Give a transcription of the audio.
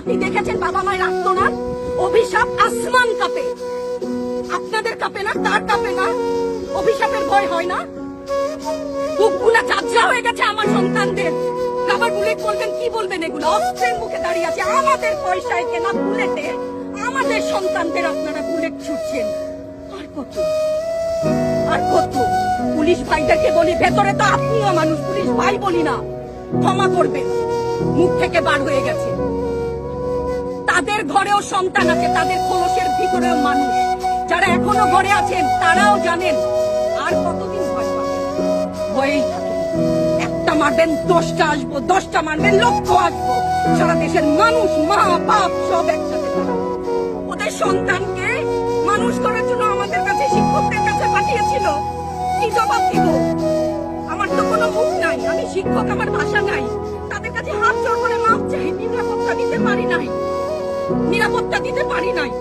আপনি দেখেছেন বাবা মায়ের আত্মনাদ? অভিশাপ আসমান কাঁপে, আপনাদের কাঁপে না? তার কাঁপে না? অভিশাপের ভয় হয় না? বুকগুলা ঝাঁঝরা হয়ে গেছে আমার সন্তানদের। রাবার বুলেট বলবেন, কি বলবেন? এগুলো অস্ত্রের মুখে দাঁড়িয়ে আছে, আমাদের পয়সায় কেনা বুলেটে আমাদের সন্তানদের আপনারা বুলেট ছুটছেন। আর কত, আর কত? পুলিশ ভাইদেরকে বলি, ভেতরে তো আপনিও মানুষ, পুলিশ ভাই বলি না, ক্ষমা করবেন, মুখ থেকে বার হয়ে গেছে। তাদের ঘরেও সন্তান আছে, তাদের খোলসের ভিতরেও মানুষ। যারা এখনো ঘরে আছেন তারাও জানেন আর কতদিন ভয় পাবেন। ভয়েই থাকেন, একটা মারবেন 10টা আসবো, 10টা মারবেন লক্ষ আসবো। সারা দেশের মানুষ, মা বাপ সব একসাথে ওদের সন্তানকে মানুষ করার জন্য আমাদের কাছে, শিক্ষকদের কাছে পাঠিয়েছিল। কি জবাব দিব? আমার তো কোনো মুখ নাই, আমি শিক্ষক, আমার ভাষা নাই। তাদের কাছে হাত জোড় করে মাপ চাই, নিরাপত্তা দিতে পারি নাই, নিরাপত্তা দিতে পারি নাই।